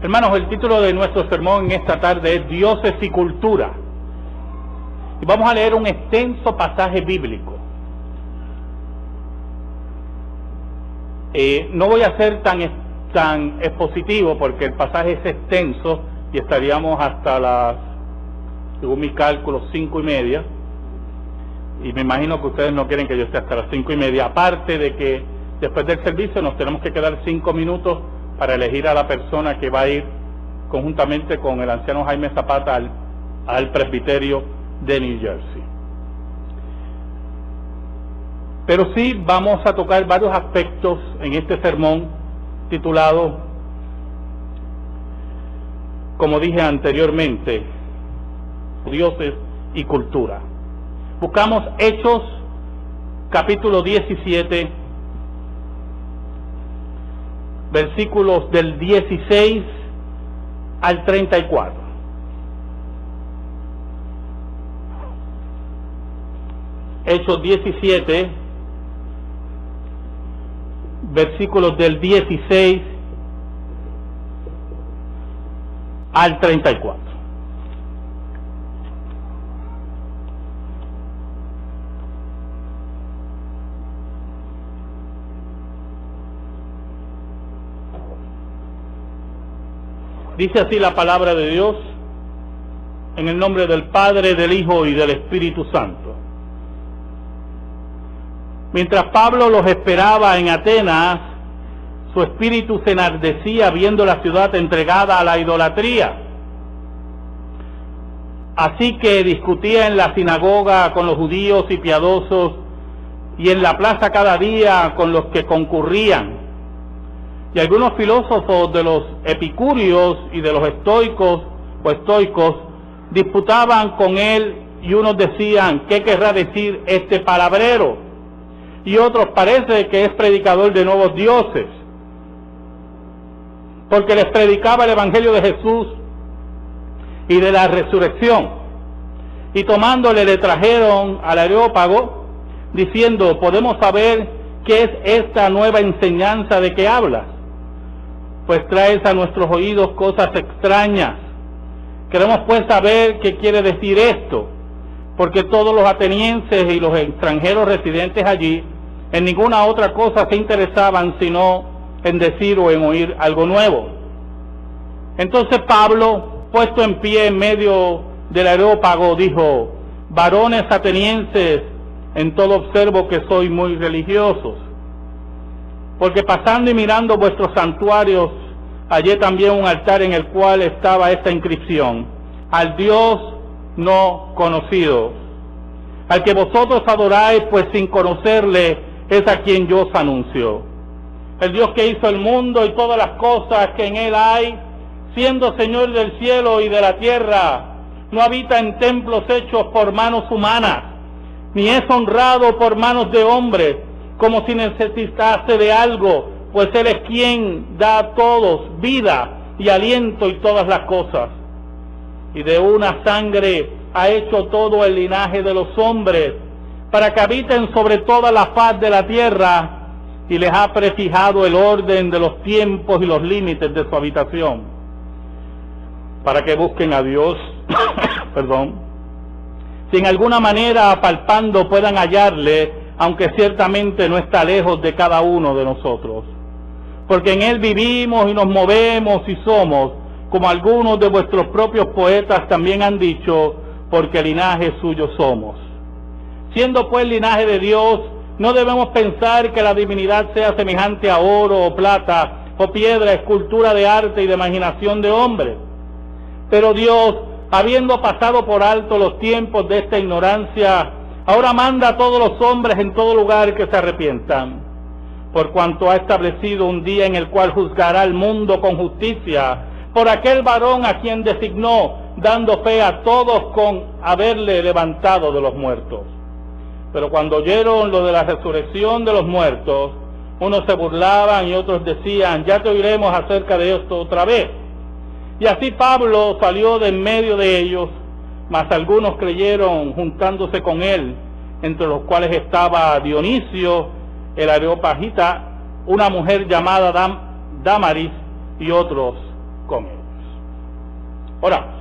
Hermanos, el título de nuestro sermón en esta tarde es Dioses y Cultura. Y vamos a leer un extenso pasaje bíblico. No voy a ser tan expositivo porque el pasaje es extenso y estaríamos hasta las, según mis cálculos, 5:30. Y me imagino que ustedes no quieren que yo esté hasta las 5:30. Aparte de que después del servicio nos tenemos que quedar 5 minutos para elegir a la persona que va a ir conjuntamente con el anciano Jaime Zapata al presbiterio de New Jersey. Pero sí vamos a tocar varios aspectos en este sermón titulado, como dije anteriormente, Dioses y Cultura. Buscamos Hechos, capítulo 17, versículos del 16 al 34. Hechos 17, versículos del 16 al 34. Dice así la palabra de Dios, en el nombre del Padre, del Hijo y del Espíritu Santo. Mientras Pablo los esperaba en Atenas, su espíritu se enardecía viendo la ciudad entregada a la idolatría. Así que discutía en la sinagoga con los judíos y piadosos, y en la plaza cada día con los que concurrían. Y algunos filósofos de los epicúreos y de los estoicos disputaban con él, y unos decían: ¿qué querrá decir este palabrero? Y otros: parece que es predicador de nuevos dioses, porque les predicaba el evangelio de Jesús y de la resurrección. Y tomándole le trajeron al Areópago, diciendo: ¿podemos saber qué es esta nueva enseñanza de que hablas? Pues traes a nuestros oídos cosas extrañas. Queremos pues saber qué quiere decir esto, porque todos los atenienses y los extranjeros residentes allí en ninguna otra cosa se interesaban sino en decir o en oír algo nuevo. Entonces Pablo, puesto en pie en medio del Areópago, dijo: varones atenienses, en todo observo que sois muy religiosos, porque pasando y mirando vuestros santuarios, hallé también un altar en el cual estaba esta inscripción: al Dios no conocido, al que vosotros adoráis, pues sin conocerle es a quien yo os anuncio. El Dios que hizo el mundo y todas las cosas que en él hay, siendo Señor del cielo y de la tierra, no habita en templos hechos por manos humanas, ni es honrado por manos de hombres, como si necesitase de algo, pues Él es quien da a todos vida y aliento y todas las cosas. Y de una sangre ha hecho todo el linaje de los hombres, para que habiten sobre toda la faz de la tierra, y les ha prefijado el orden de los tiempos y los límites de su habitación, para que busquen a Dios, si en alguna manera palpando puedan hallarle, aunque ciertamente no está lejos de cada uno de nosotros. Porque en Él vivimos y nos movemos y somos, como algunos de vuestros propios poetas también han dicho, porque linaje suyo somos. Siendo pues linaje de Dios, no debemos pensar que la divinidad sea semejante a oro o plata o piedra, escultura de arte y de imaginación de hombre. Pero Dios, habiendo pasado por alto los tiempos de esta ignorancia, ahora manda a todos los hombres en todo lugar que se arrepientan, por cuanto ha establecido un día en el cual juzgará al mundo con justicia, por aquel varón a quien designó, dando fe a todos con haberle levantado de los muertos. Pero cuando oyeron lo de la resurrección de los muertos, unos se burlaban y otros decían: ya te oiremos acerca de esto otra vez. Y así Pablo salió de en medio de ellos, mas algunos creyeron juntándose con él, entre los cuales estaba Dionisio, el Areopagita, una mujer llamada Damaris y otros. con ellos. Oramos.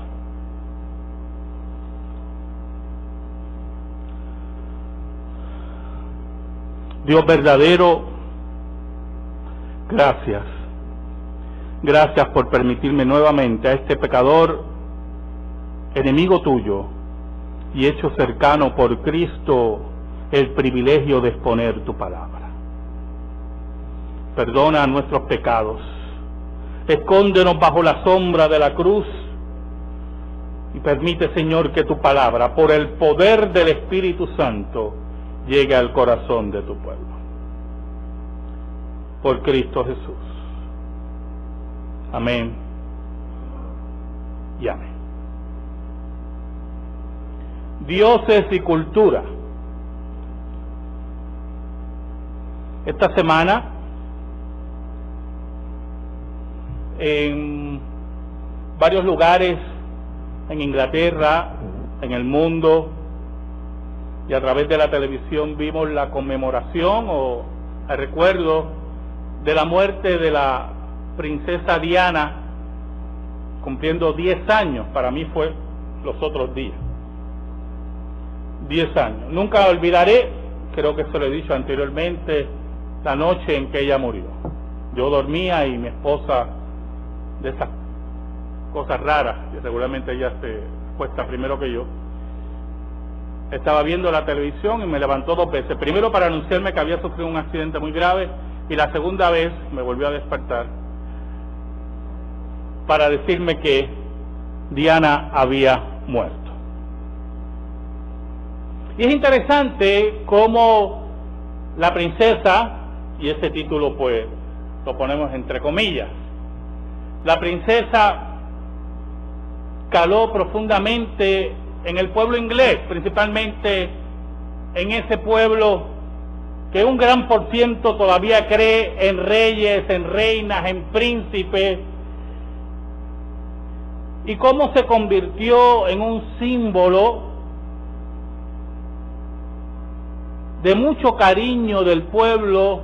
Dios verdadero, gracias. Gracias por permitirme nuevamente a este pecador, enemigo tuyo, y hecho cercano por Cristo, el privilegio de exponer tu palabra. Perdona nuestros pecados. Escóndenos bajo la sombra de la cruz y permite, Señor, que tu palabra, por el poder del Espíritu Santo, llegue al corazón de tu pueblo. Por Cristo Jesús. Amén y amén. Dioses y cultura. Esta semana, en varios lugares, en Inglaterra, en el mundo, y a través de la televisión vimos la conmemoración o el recuerdo de la muerte de la princesa Diana, cumpliendo 10 años. Para mí fue los otros días. 10 años. Nunca olvidaré, creo que se lo he dicho anteriormente, la noche en que ella murió. Yo dormía y mi esposa, de esas cosas raras, que seguramente ella se acuesta primero que yo, estaba viendo la televisión y me levantó 2 veces. Primero para anunciarme que había sufrido un accidente muy grave, y la segunda vez me volvió a despertar para decirme que Diana había muerto. Y es interesante cómo la princesa, y ese título pues lo ponemos entre comillas, la princesa caló profundamente en el pueblo inglés, principalmente en ese pueblo que un gran por ciento todavía cree en reyes, en reinas, en príncipes, y cómo se convirtió en un símbolo de mucho cariño del pueblo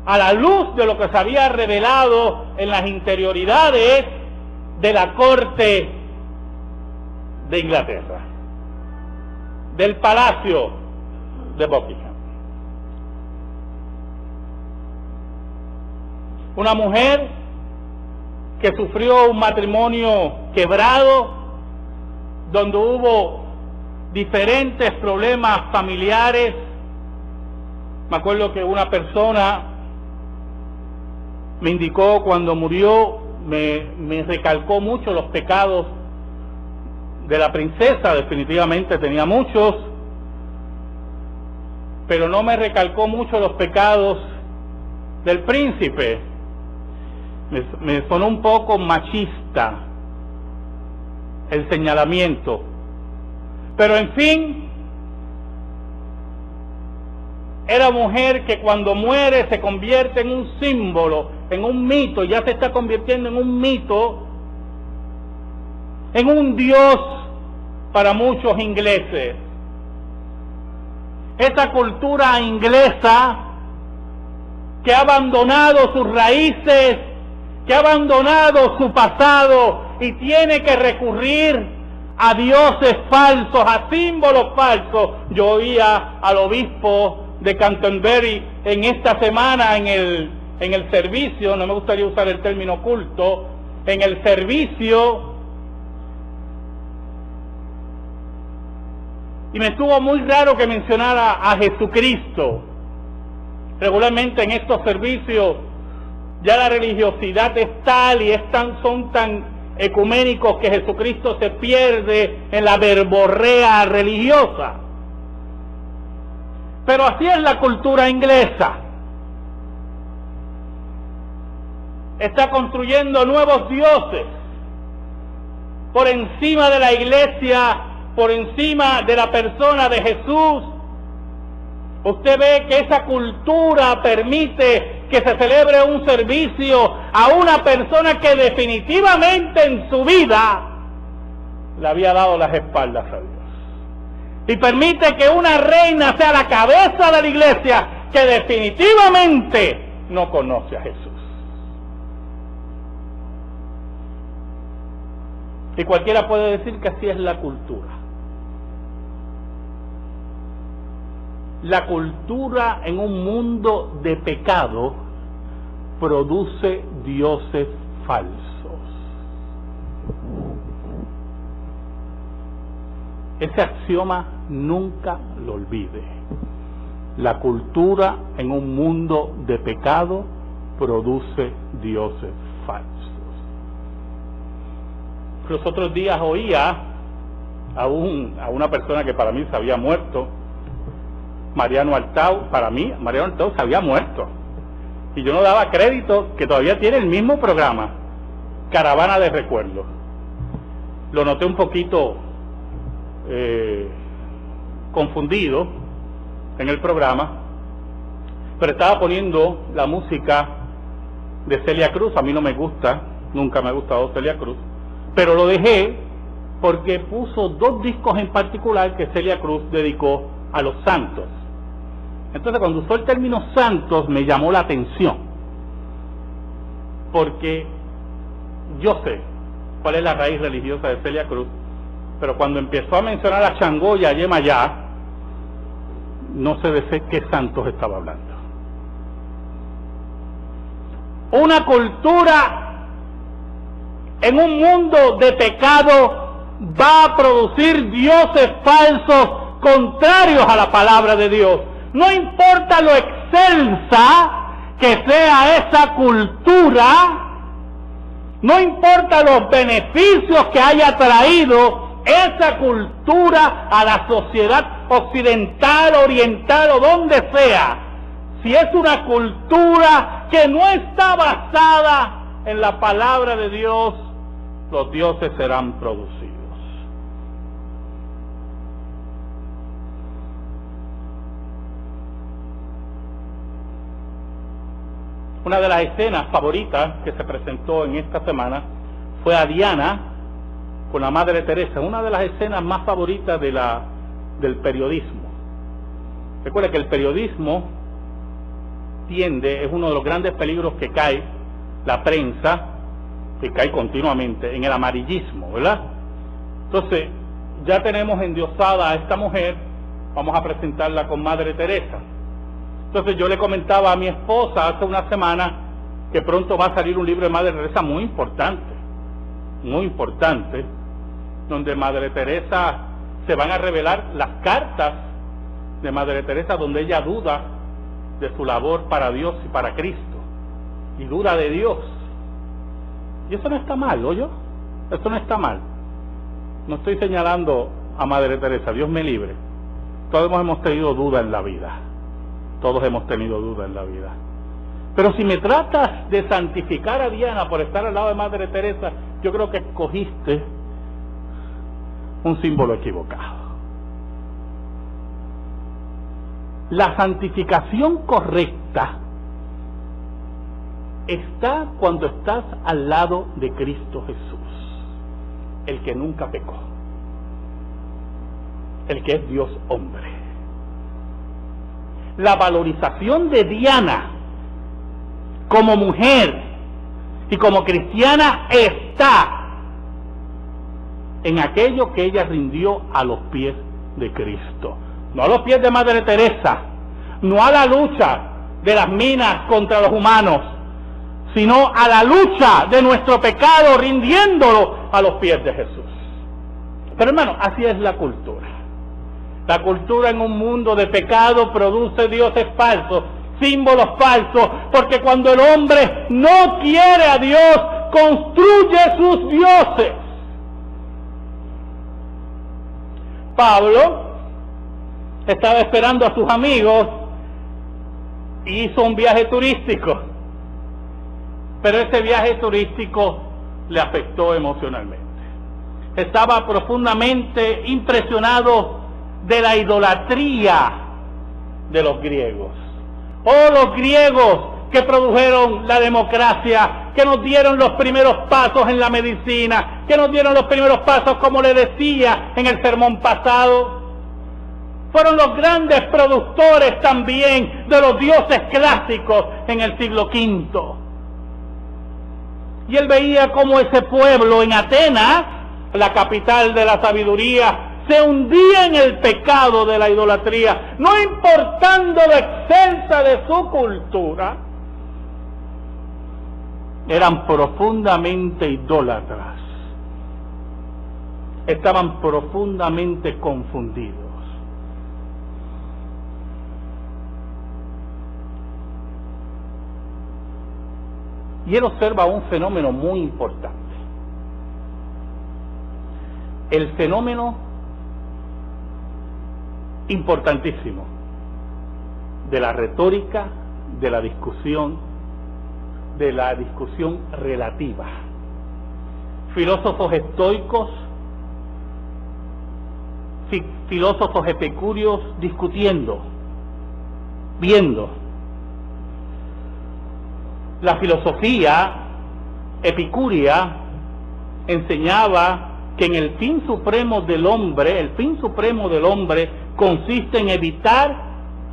a la luz de lo que se había revelado en las interioridades de la corte de Inglaterra, del palacio de Buckingham. Una mujer que sufrió un matrimonio quebrado, donde hubo diferentes problemas familiares. Me acuerdo que una persona me indicó cuando murió, me recalcó mucho los pecados de la princesa. Definitivamente tenía muchos, pero no me recalcó mucho los pecados del príncipe. Me sonó un poco machista el señalamiento, pero en fin, era mujer que cuando muere se convierte en un símbolo, en un mito, ya se está convirtiendo en un mito, en un dios para muchos ingleses. Esa cultura inglesa que ha abandonado sus raíces, que ha abandonado su pasado y tiene que recurrir a dioses falsos, a símbolos falsos. Yo oía al obispo de Canterbury en esta semana en el servicio, no me gustaría usar el término culto, en el servicio, y me estuvo muy raro que mencionara a Jesucristo. Regularmente en estos servicios ya la religiosidad es tal y son tan ecuménicos que Jesucristo se pierde en la verborrea religiosa. Pero así es la cultura inglesa. Está construyendo nuevos dioses por encima de la iglesia, por encima de la persona de Jesús. Usted ve que esa cultura permite que se celebre un servicio a una persona que definitivamente en su vida le había dado las espaldas a Dios. Y permite que una reina sea la cabeza de la iglesia que definitivamente no conoce a Jesús. Y cualquiera puede decir que así es la cultura. La cultura en un mundo de pecado produce dioses falsos. Ese axioma nunca lo olvide. La cultura en un mundo de pecado produce dioses falsos. Los otros días oía a una persona que para mí se había muerto, Mariano Altao. Para mí, Mariano Altao se había muerto. Y yo no daba crédito que todavía tiene el mismo programa, Caravana de Recuerdos. Lo noté un poquito confundido en el programa, pero estaba poniendo la música de Celia Cruz. A mí no me gusta, nunca me ha gustado Celia Cruz, pero lo dejé porque puso 2 discos en particular que Celia Cruz dedicó a los santos. Entonces, cuando usó el término santos, me llamó la atención, porque yo sé cuál es la raíz religiosa de Celia Cruz, pero cuando empezó a mencionar a Changó y a Yemayá, no sé de qué santos estaba hablando. Una cultura en un mundo de pecado va a producir dioses falsos contrarios a la palabra de Dios. No importa lo excelsa que sea esa cultura, no importa los beneficios que haya traído esa cultura a la sociedad occidental, oriental o donde sea, si es una cultura que no está basada en la palabra de Dios, los dioses serán producidos. Una de las escenas favoritas que se presentó en esta semana fue a Diana con la Madre Teresa, una de las escenas más favoritas del periodismo. Recuerda que el periodismo es uno de los grandes peligros que cae la prensa, que cae continuamente en el amarillismo, ¿verdad? Entonces, ya tenemos endiosada a esta mujer, vamos a presentarla con Madre Teresa. Entonces yo le comentaba a mi esposa hace una semana que pronto va a salir un libro de Madre Teresa muy importante, donde Madre Teresa se van a revelar las cartas de Madre Teresa, donde ella duda de su labor para Dios y para Cristo, y duda de Dios. Y eso no está mal, ¿oye? Eso no está mal. No estoy señalando a Madre Teresa, Dios me libre. Todos hemos tenido duda en la vida. Todos hemos tenido duda en la vida. Pero si me tratas de santificar a Diana por estar al lado de Madre Teresa, yo creo que escogiste un símbolo equivocado. La santificación correcta está cuando estás al lado de Cristo Jesús, el que nunca pecó, el que es Dios hombre. La valorización de Diana como mujer y como cristiana está en aquello que ella rindió a los pies de Cristo, no a los pies de Madre Teresa, no a la lucha de las minas contra los humanos, sino a la lucha de nuestro pecado, rindiéndolo a los pies de Jesús. Pero hermano, así es la cultura. La cultura en un mundo de pecado produce dioses falsos, símbolos falsos, porque cuando el hombre no quiere a Dios, construye sus dioses. Pablo estaba esperando a sus amigos y hizo un viaje turístico, pero ese viaje turístico le afectó emocionalmente. Estaba profundamente impresionado de la idolatría de los griegos. Oh, los griegos que produjeron la democracia, que nos dieron los primeros pasos en la medicina, que nos dieron los primeros pasos, como le decía en el sermón pasado. Fueron los grandes productores también de los dioses clásicos en el siglo V. Y él veía cómo ese pueblo en Atenas la capital de la sabiduría, se hundía en el pecado de la idolatría, no importando lo excelsa de su cultura. Eran profundamente idólatras, estaban profundamente confundidos. Y él observa un fenómeno muy importante. El fenómeno importantísimo de la retórica, de la discusión relativa. Filósofos estoicos, filósofos epicúreos discutiendo, viendo. La filosofía epicúrea enseñaba que en el fin supremo del hombre, consiste en evitar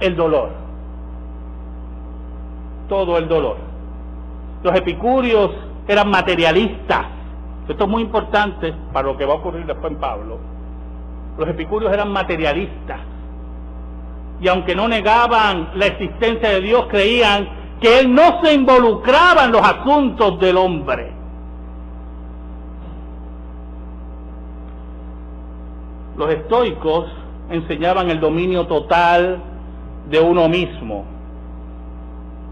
el dolor, todo el dolor. Los epicúreos eran materialistas. Esto es muy importante para lo que va a ocurrir después en Pablo. Los epicúreos eran materialistas, y aunque no negaban la existencia de Dios, creían que Él no se involucraba en los asuntos del hombre. Los estoicos enseñaban el dominio total de uno mismo,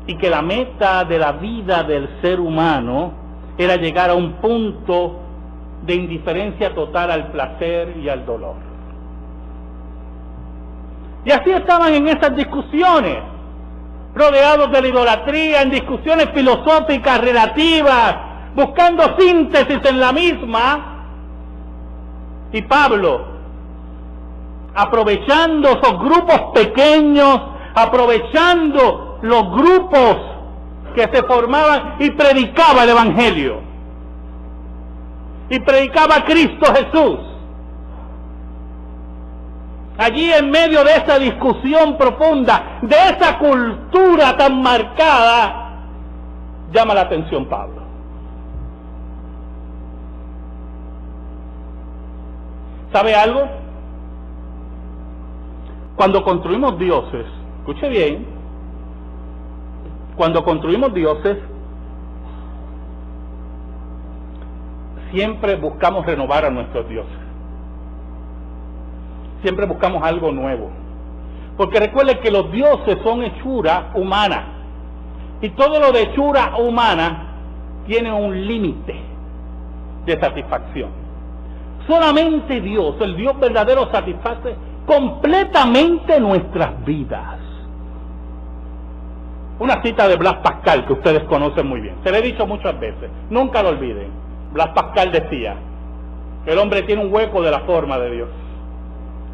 y que la meta de la vida del ser humano era llegar a un punto de indiferencia total al placer y al dolor. Y así estaban en esas discusiones, rodeados de la idolatría, en discusiones filosóficas relativas, buscando síntesis en la misma. Y Pablo, aprovechando esos grupos pequeños, aprovechando los grupos que se formaban, y predicaba el Evangelio, y predicaba a Cristo Jesús. Allí, en medio de esa discusión profunda, de esa cultura tan marcada, llama la atención Pablo. ¿Sabe algo? Cuando construimos dioses, escuche bien, cuando construimos dioses, siempre buscamos renovar a nuestros dioses. Siempre buscamos algo nuevo. Porque recuerden que los dioses son hechura humana. Y todo lo de hechura humana tiene un límite de satisfacción. Solamente Dios, el Dios verdadero, satisface completamente nuestras vidas. Una cita de Blas Pascal que ustedes conocen muy bien. Se le he dicho muchas veces. Nunca lo olviden. Blas Pascal decía: el hombre tiene un hueco de la forma de Dios,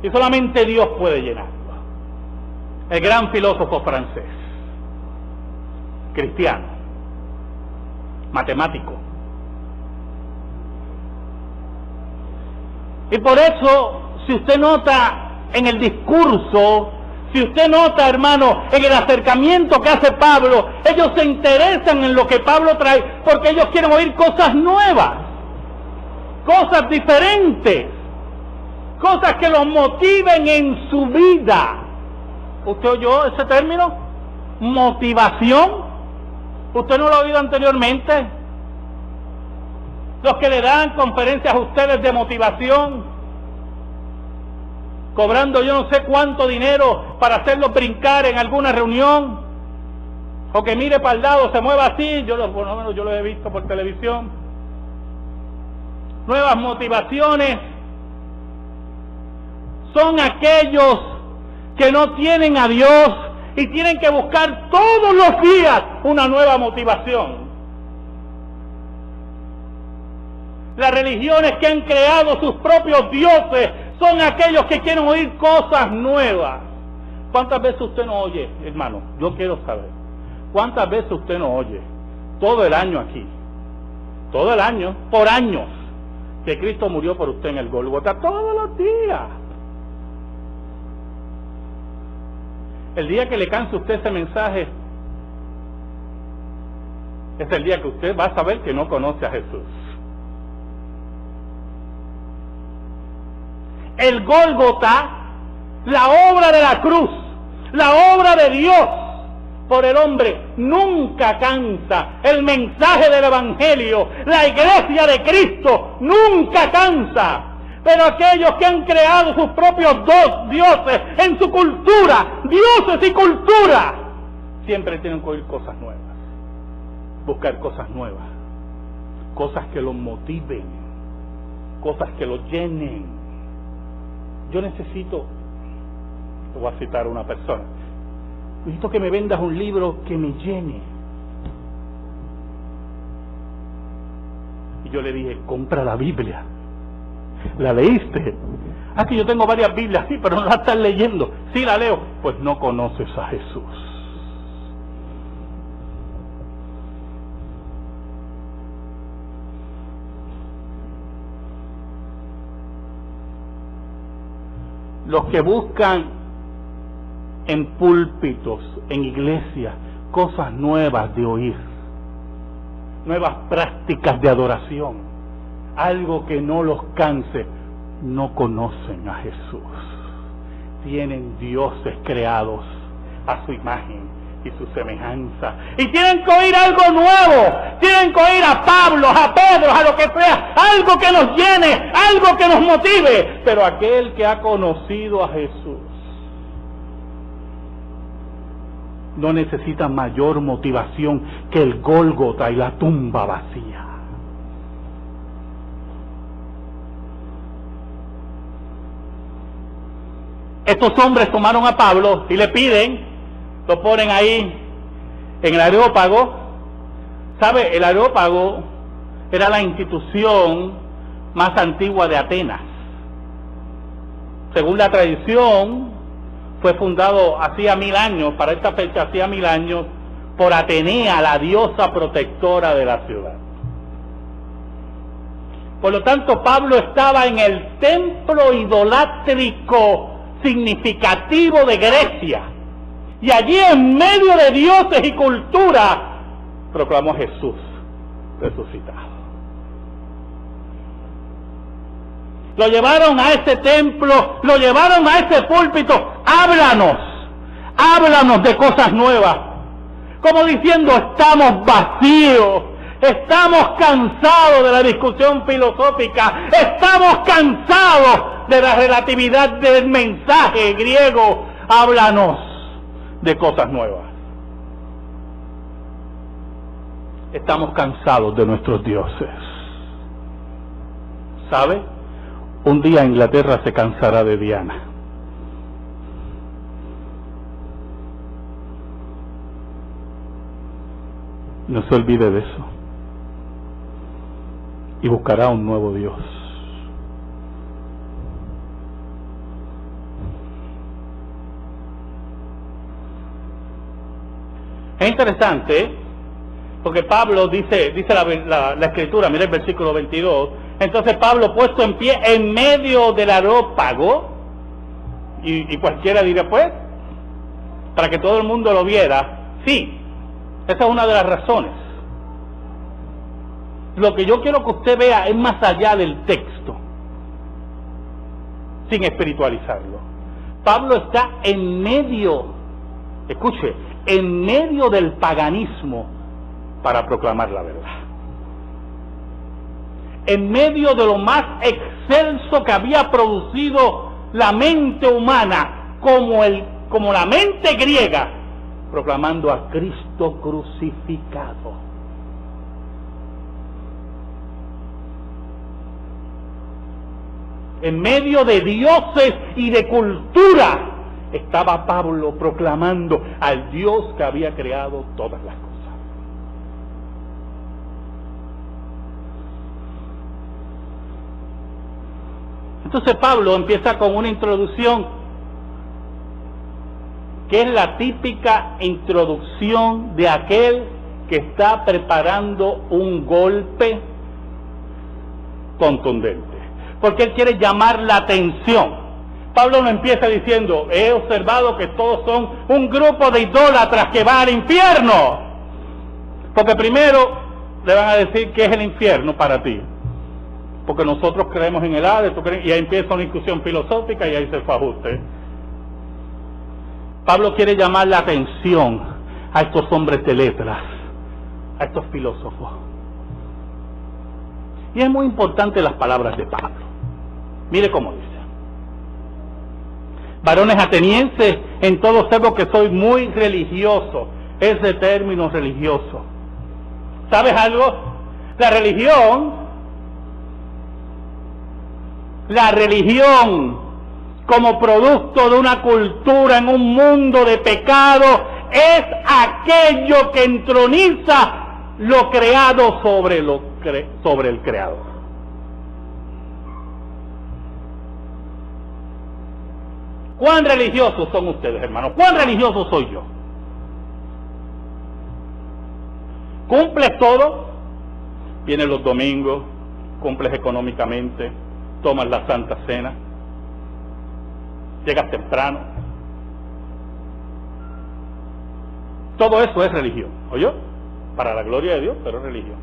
y solamente Dios puede llenarlo. El gran filósofo francés, cristiano, matemático. Y por eso, si usted nota en el discurso, si usted nota, hermano, en el acercamiento que hace Pablo, ellos se interesan en lo que Pablo trae, porque ellos quieren oír cosas nuevas, cosas diferentes, cosas que los motiven en su vida. ¿Usted oyó ese término? Motivación. ¿Usted no lo ha oído anteriormente? Los que le dan conferencias a ustedes de motivación, cobrando yo no sé cuánto dinero para hacerlos brincar en alguna reunión, o que mire para el lado, se mueva así, por lo menos yo lo he visto por televisión. Nuevas motivaciones son aquellos que no tienen a Dios y tienen que buscar todos los días una nueva motivación. Las religiones que han creado sus propios dioses son aquellos que quieren oír cosas nuevas. ¿Cuántas veces usted no oye, hermano? Yo quiero saber. ¿Cuántas veces usted no oye todo el año aquí? Todo el año, por años, que Cristo murió por usted en el Gólgota, todos los días. El día que le canse a usted ese mensaje es el día que usted va a saber que no conoce a Jesús. El Gólgota, la obra de la cruz, la obra de Dios por el hombre, nunca cansa. El mensaje del Evangelio, la iglesia de Cristo, nunca cansa. Pero aquellos que han creado sus propios dioses en su cultura, dioses y cultura, siempre tienen que oír cosas nuevas, buscar cosas nuevas, cosas que los motiven, cosas que los llenen. Yo necesito, te voy a citar a una persona, necesito que me vendas un libro que me llene. Y yo le dije, compra la Biblia. ¿La leíste? Ah, que yo tengo varias Biblias, sí, pero no la estás leyendo. Sí, la leo. Pues no conoces a Jesús. Los que buscan en púlpitos, en iglesias, cosas nuevas de oír, nuevas prácticas de adoración, algo que no los canse, no conocen a Jesús. Tienen dioses creados a su imagen y su semejanza, y tienen que oír algo nuevo, tienen que oír a Pablo, a Pedro, a lo que sea, algo que nos llene, algo que nos motive. Pero aquel que ha conocido a Jesús no necesita mayor motivación que el Gólgota y la tumba vacía. Estos hombres tomaron a Pablo y le piden, lo ponen ahí en el Areópago. ¿Sabe? El Areópago era la institución más antigua de Atenas. Según la tradición, fue fundado hacía 1000 años, para esta fecha hacía 1000 años, por Atenea, la diosa protectora de la ciudad. Por lo tanto, Pablo estaba en el templo idolátrico significativo de Grecia, y allí en medio de dioses y cultura proclamó a Jesús resucitado. Lo llevaron a ese templo, lo llevaron a ese púlpito. Háblanos de cosas nuevas, como diciendo, estamos vacíos, estamos cansados de la discusión filosófica, estamos cansados de la relatividad del mensaje griego. Háblanos de cosas nuevas. Estamos cansados de nuestros dioses. ¿Sabe? Un día Inglaterra se cansará de Diana. No se olvide de eso. Y buscará un nuevo Dios. Es interesante, porque Pablo dice la escritura, mira el versículo 22, entonces Pablo puesto en pie en medio del Areópago, y cualquiera diría, pues, para que todo el mundo lo viera, sí, esa es una de las razones. Lo que yo quiero que usted vea es más allá del texto, sin espiritualizarlo. Pablo está en medio, escuche, en medio del paganismo para proclamar la verdad. En medio de lo más excelso que había producido la mente humana, como la mente griega, proclamando a Cristo crucificado. En medio de dioses y de cultura, estaba Pablo proclamando al Dios que había creado todas las cosas. Entonces Pablo empieza con una introducción que es la típica introducción de aquel que está preparando un golpe contundente, porque él quiere llamar la atención. Pablo no empieza diciendo, he observado que todos son un grupo de idólatras que va al infierno, porque primero le van a decir qué es el infierno para ti. porque nosotros creemos en el Hades, y ahí empieza una discusión filosófica y ahí se fue ajuste. Pablo quiere llamar la atención a estos hombres de letras, a estos filósofos. Y es muy importante las palabras de Pablo. Mire cómo dice: varones atenienses, en todo sepa que soy muy religioso. Ese término religioso, ¿sabes algo? La religión como producto de una cultura en un mundo de pecado es aquello que entroniza lo creado sobre el creador. ¿Cuán religiosos son ustedes, hermanos? ¿Cuán religioso soy yo? ¿Cumples todo? Vienes los domingos, cumples económicamente, tomas la Santa Cena, llegas temprano. Todo eso es religión, ¿oyó? Para la gloria de Dios, pero es religión.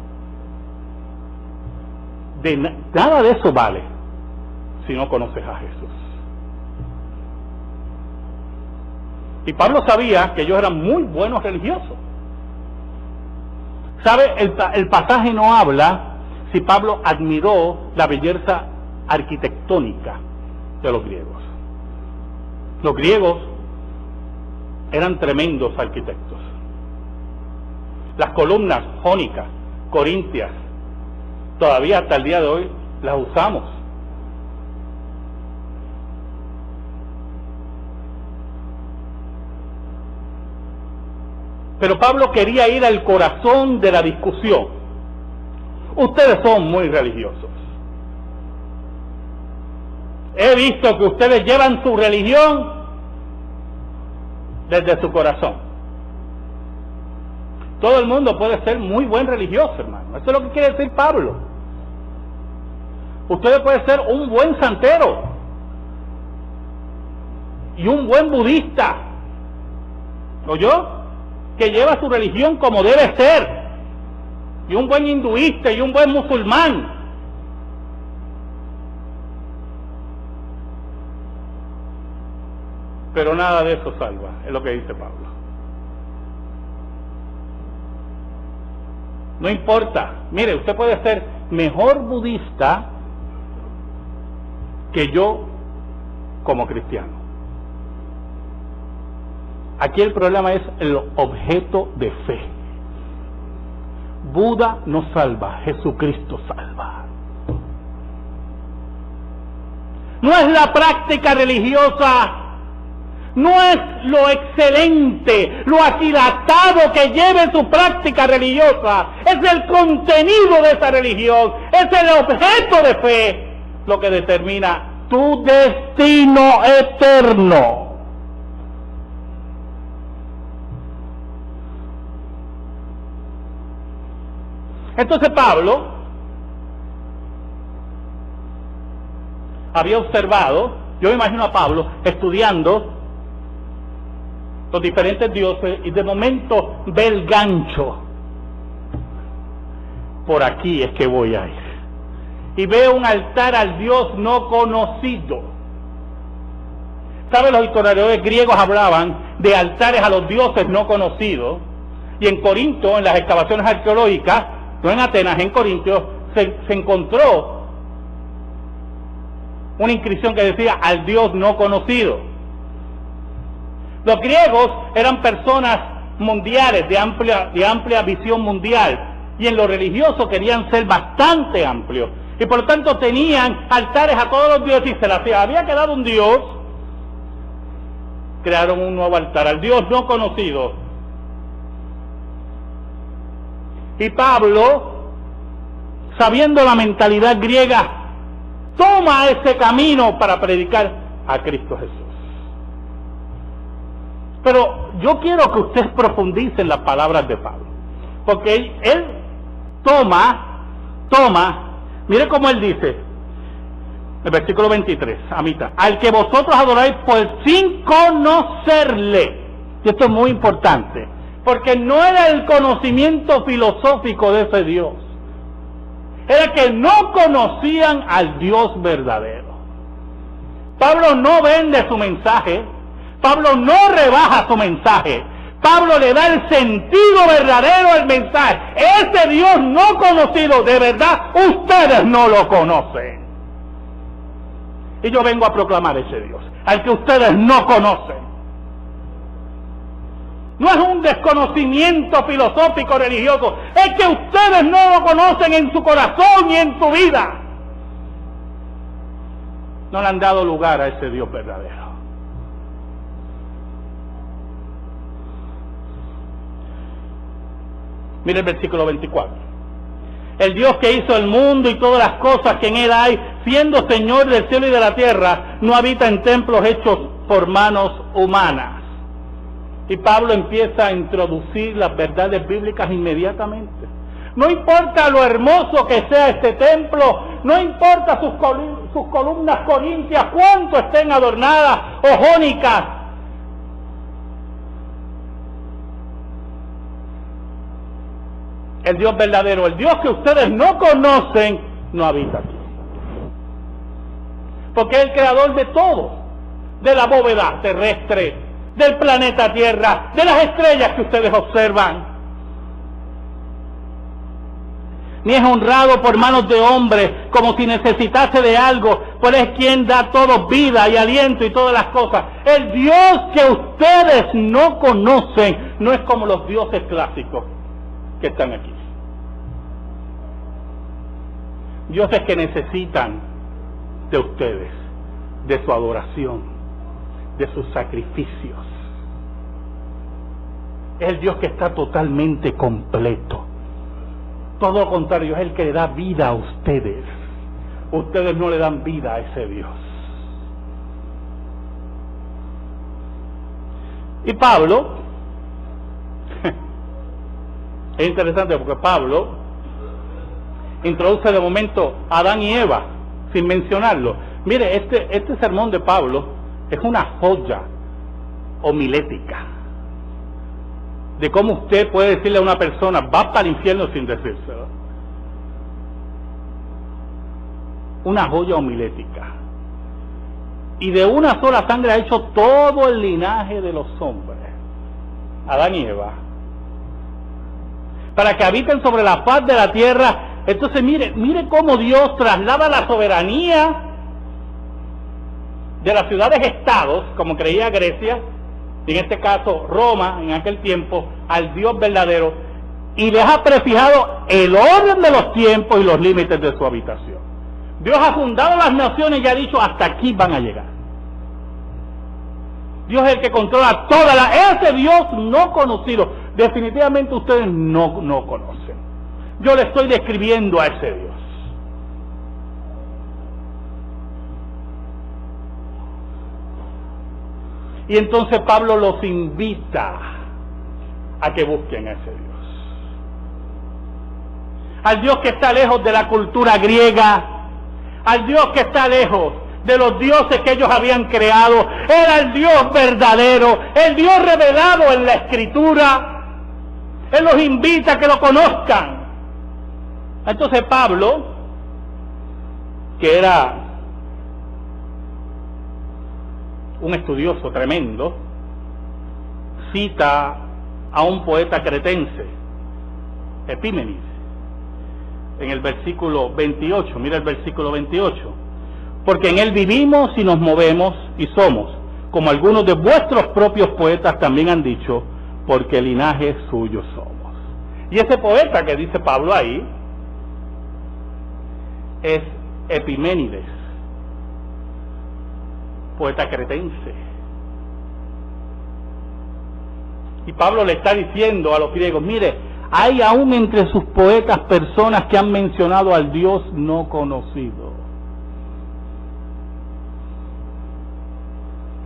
Nada de eso vale si no conoces a Jesús. Y Pablo sabía que ellos eran muy buenos religiosos. ¿Sabe? El pasaje no habla si Pablo admiró la belleza arquitectónica de los griegos. Los griegos eran tremendos arquitectos. Las columnas jónicas, corintias, todavía hasta el día de hoy las usamos. Pero Pablo quería ir al corazón de la discusión. Ustedes son muy religiosos. He visto que ustedes llevan su religión desde su corazón. Todo el mundo puede ser muy buen religioso, hermano. Eso es lo que quiere decir Pablo. Ustedes pueden ser un buen santero y un buen budista, ¿oyó? Que lleva su religión como debe ser, y un buen hinduista y un buen musulmán. Pero nada de eso salva, es lo que dice Pablo. No importa, mire, usted puede ser mejor budista que yo como cristiano. Aquí el problema es el objeto de fe. Buda no salva, Jesucristo salva. No es la práctica religiosa, no es lo excelente, lo aquilatado que lleve su práctica religiosa, es el contenido de esa religión, es el objeto de fe lo que determina tu destino eterno. Entonces Pablo había observado, yo me imagino a Pablo estudiando los diferentes dioses y de momento ve el gancho. Por aquí es que voy a ir. Y ve un altar al Dios no conocido. ¿Saben? Los historiadores griegos hablaban de altares a los dioses no conocidos. Y en Corinto, en las excavaciones arqueológicas, no en Atenas, en Corintios, se encontró una inscripción que decía al Dios no conocido. Los griegos eran personas mundiales, de amplia visión mundial, y en lo religioso querían ser bastante amplios, y por lo tanto tenían altares a todos los dioses, y se les había quedado un Dios, crearon un nuevo altar al Dios no conocido. Y Pablo, sabiendo la mentalidad griega, toma ese camino para predicar a Cristo Jesús. Pero yo quiero que ustedes profundicen las palabras de Pablo, porque él toma, mire cómo él dice, el versículo 23, a mitad, al que vosotros adoráis pues sin conocerle. Y esto es muy importante, porque no era el conocimiento filosófico de ese Dios, era que no conocían al Dios verdadero. Pablo no vende su mensaje, Pablo no rebaja su mensaje, Pablo le da el sentido verdadero al mensaje. Ese Dios no conocido, de verdad, ustedes no lo conocen. Y yo vengo a proclamar ese Dios, al que ustedes no conocen. No es un desconocimiento filosófico religioso, es que ustedes no lo conocen en su corazón y en su vida. No le han dado lugar a ese Dios verdadero. Mire el versículo 24. El Dios que hizo el mundo y todas las cosas que en él hay, siendo Señor del cielo y de la tierra, no habita en templos hechos por manos humanas. Y Pablo empieza a introducir las verdades bíblicas inmediatamente. No importa lo hermoso que sea este templo, no importa sus columnas corintias, cuánto estén adornadas o jónicas. El Dios verdadero, el Dios que ustedes no conocen, no habita aquí. Porque es el creador de todo, de la bóveda terrestre, del planeta Tierra, de las estrellas que ustedes observan. Ni es honrado por manos de hombres, como si necesitase de algo, pues es quien da todo vida y aliento y todas las cosas. El Dios que ustedes no conocen no es como los dioses clásicos que están aquí. Dioses que necesitan de ustedes, de su adoración, de sus sacrificios. Es el Dios que está totalmente completo. Todo lo contrario, es el que le da vida a ustedes. Ustedes no le dan vida a ese Dios. Y Pablo, es interesante porque Pablo introduce de momento a Adán y Eva, sin mencionarlo. Mire, este sermón de Pablo es una joya homilética de cómo usted puede decirle a una persona, va para el infierno sin decírselo. Una joya homilética. Y de una sola sangre ha hecho todo el linaje de los hombres, Adán y Eva, para que habiten sobre la faz de la tierra. Entonces mire cómo Dios traslada la soberanía de las ciudades-estados, como creía Grecia, y en este caso Roma, en aquel tiempo, al Dios verdadero, y les ha prefijado el orden de los tiempos y los límites de su habitación. Dios ha fundado las naciones y ha dicho, hasta aquí van a llegar. Dios es el que controla ese Dios no conocido. Definitivamente ustedes no conocen. Yo le estoy describiendo a ese Dios. Y entonces Pablo los invita a que busquen a ese Dios. Al Dios que está lejos de la cultura griega, al Dios que está lejos de los dioses que ellos habían creado. Era el Dios verdadero, el Dios revelado en la Escritura. Él los invita a que lo conozcan. Entonces Pablo, que era un estudioso tremendo, cita a un poeta cretense, Epímenes, en el versículo 28. Mira el versículo 28. Porque en él vivimos y nos movemos y somos, como algunos de vuestros propios poetas también han dicho, porque linaje suyo somos. Y ese poeta que dice Pablo ahí es Epiménides, poeta cretense. Y Pablo le está diciendo a los griegos, mire, hay aún entre sus poetas personas que han mencionado al Dios no conocido.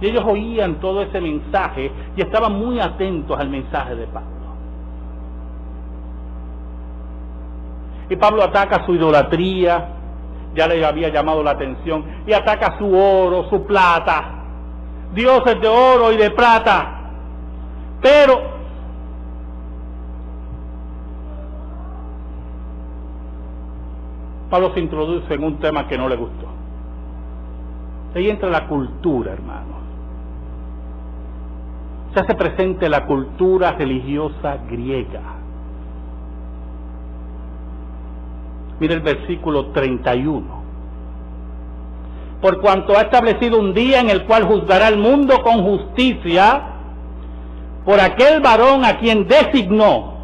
Y ellos oían todo ese mensaje y estaban muy atentos al mensaje de Pablo. Y Pablo ataca su idolatría, ya le había llamado la atención, y ataca su oro, su plata, dioses de oro y de plata. Pero Pablo se introduce en un tema que no le gustó. Ahí entra la cultura, hermanos. Se hace presente la cultura religiosa griega. Mira el versículo 31. Por cuanto ha establecido un día en el cual juzgará al mundo con justicia por aquel varón a quien designó,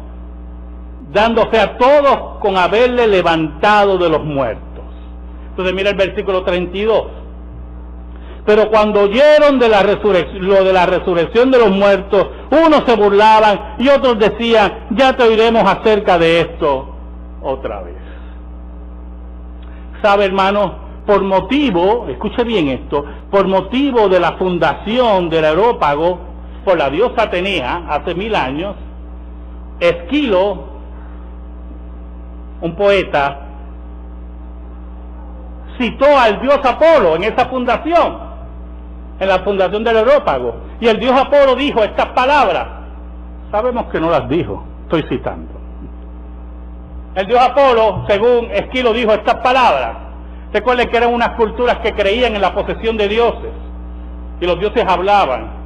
dando fe a todos con haberle levantado de los muertos. Entonces mira el versículo 32. Pero cuando oyeron de lo de la resurrección de los muertos, unos se burlaban y otros decían, ya te oiremos acerca de esto otra vez. ¿Sabe, hermano? Por motivo, escuche bien esto, por motivo de la fundación del Areópago por la diosa Atenea hace 1000 años, Esquilo, un poeta, citó al dios Apolo en esa fundación, en la fundación del Areópago, y el dios Apolo dijo estas palabras. Sabemos que no las dijo, estoy citando. El dios Apolo, según Esquilo, dijo estas palabras. Recuerden que eran unas culturas que creían en la posesión de dioses, y los dioses hablaban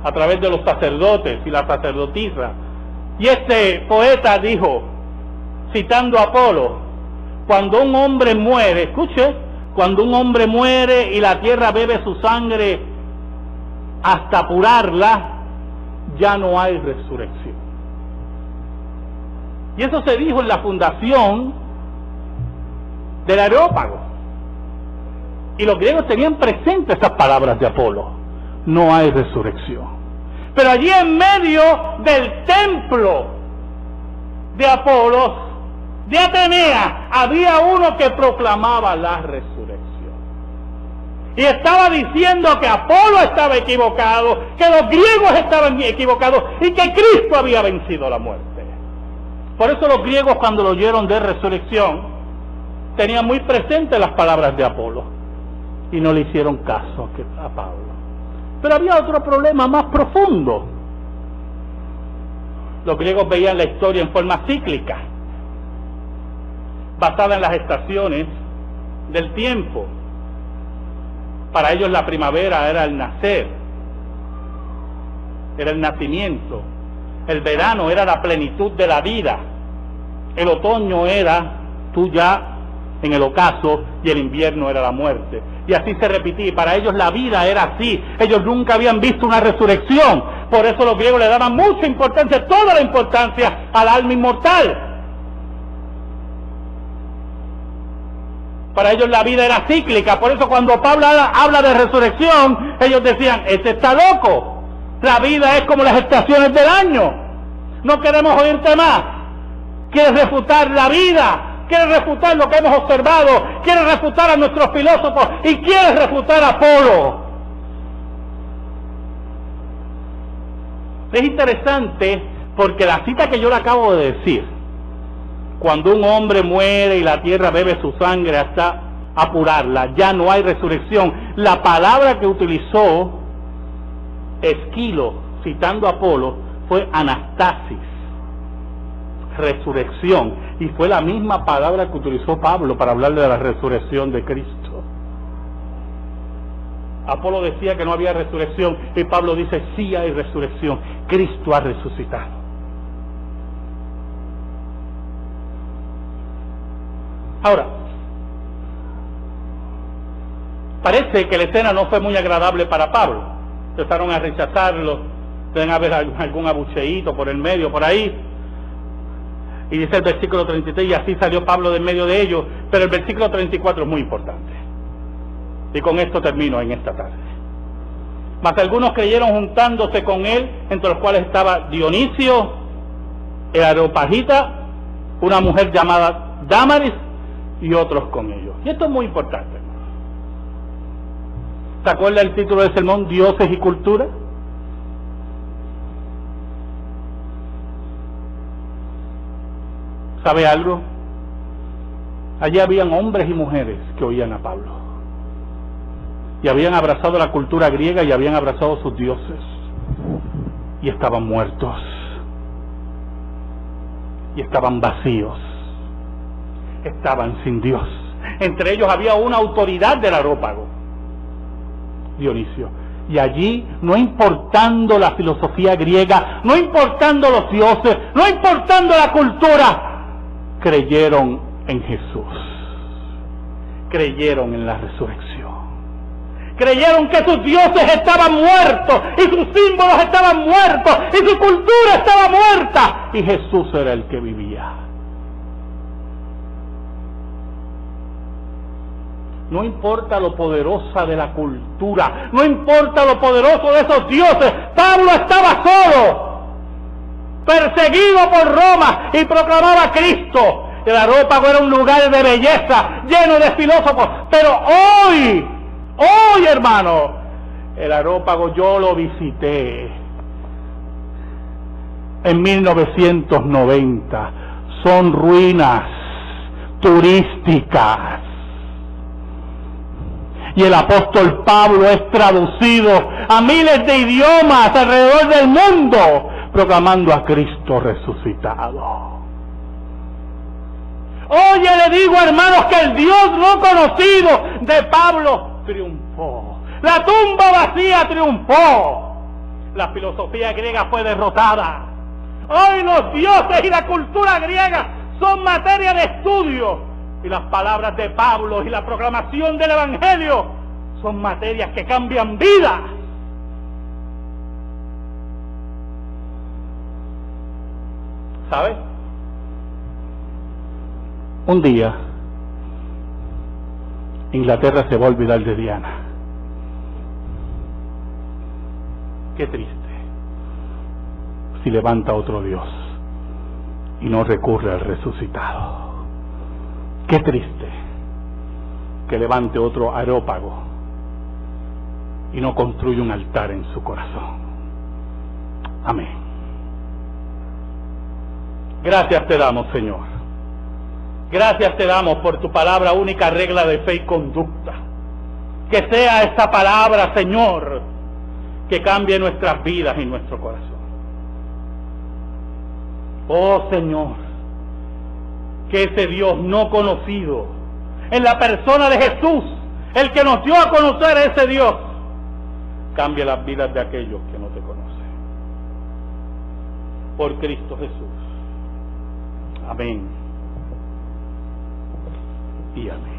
a través de los sacerdotes y las sacerdotisas. Y este poeta dijo, citando a Apolo, cuando un hombre muere, escuche, cuando un hombre muere y la tierra bebe su sangre hasta apurarla, ya no hay resurrección. Y eso se dijo en la fundación del Areópago. Y los griegos tenían presentes esas palabras de Apolo. No hay resurrección. Pero allí en medio del templo de Apolo, de Atenea, había uno que proclamaba la resurrección. Y estaba diciendo que Apolo estaba equivocado, que los griegos estaban equivocados y que Cristo había vencido la muerte. Por eso los griegos, cuando lo oyeron de resurrección, tenían muy presentes las palabras de Apolo y no le hicieron caso a Pablo. Pero había otro problema más profundo. Los griegos veían la historia en forma cíclica, basada en las estaciones del tiempo. Para ellos la primavera era el nacer, era el nacimiento. El verano era la plenitud de la vida. El otoño era tú ya en el ocaso, y el invierno era la muerte. Y así se repetía, y para ellos la vida era así. Ellos nunca habían visto una resurrección. Por eso los griegos le daban mucha importancia, toda la importancia, al alma inmortal. Para ellos la vida era cíclica. Por eso cuando Pablo habla de resurrección, ellos decían, este está loco. La vida es como las estaciones del año. No queremos oírte más. ¿Quieres refutar la vida? ¿Quieres refutar lo que hemos observado? ¿Quieres refutar a nuestros filósofos? ¿Y quieres refutar a Apolo? Es interesante porque la cita que yo le acabo de decir, cuando un hombre muere y la tierra bebe su sangre hasta apurarla, ya no hay resurrección. La palabra que utilizó Esquilo, citando a Apolo, fue anastasis, resurrección, y fue la misma palabra que utilizó Pablo para hablar de la resurrección de Cristo. Apolo decía que no había resurrección y Pablo dice sí hay resurrección, Cristo ha resucitado. Ahora, parece que la escena no fue muy agradable para Pablo. Empezaron a rechazarlo, deben haber algún abucheíto por el medio, por ahí. Y dice el versículo 33, y así salió Pablo de en medio de ellos, pero el versículo 34 es muy importante. Y con esto termino en esta tarde. Mas algunos creyeron juntándose con él, entre los cuales estaba Dionisio, el areopagita, una mujer llamada Dámaris, y otros con ellos. Y esto es muy importante. ¿Se acuerda el título del sermón, Dioses y Cultura? ¿Sabe algo? Allí habían hombres y mujeres que oían a Pablo. Y habían abrazado la cultura griega y habían abrazado sus dioses. Y estaban muertos. Y estaban vacíos. estaban sin Dios. Entre ellos había una autoridad del Areópago, Dionisio. Y allí, no importando la filosofía griega, no importando los dioses, no importando la cultura, creyeron en Jesús. Creyeron en la resurrección. Creyeron que sus dioses estaban muertos y sus símbolos estaban muertos y su cultura estaba muerta y Jesús era el que vivía. No importa lo poderosa de la cultura, no importa lo poderoso de esos dioses, Pablo estaba solo, perseguido por Roma y proclamaba a Cristo. El Areópago era un lugar de belleza, lleno de filósofos, pero hoy, hermano, el Areópago yo lo visité en 1990, son ruinas turísticas. Y el apóstol Pablo es traducido a miles de idiomas alrededor del mundo, proclamando a Cristo resucitado. Oye, le digo, hermanos, que el Dios no conocido de Pablo triunfó. La tumba vacía triunfó. La filosofía griega fue derrotada. Hoy los dioses y la cultura griega son materia de estudio. Y las palabras de Pablo y la proclamación del Evangelio son materias que cambian vidas. ¿Sabes? Un día, Inglaterra se va a olvidar de Diana. Qué triste si levanta otro Dios y no recurre al resucitado. Qué triste que levante otro Areópago y no construya un altar en su corazón. Amén. Gracias te damos, Señor. Gracias te damos por tu palabra, única regla de fe y conducta. Que sea esta palabra, Señor, que cambie nuestras vidas y nuestro corazón. Oh, Señor, que ese Dios no conocido, en la persona de Jesús, el que nos dio a conocer a ese Dios, cambie las vidas de aquellos que no te conocen. Por Cristo Jesús. Amén. Y amén.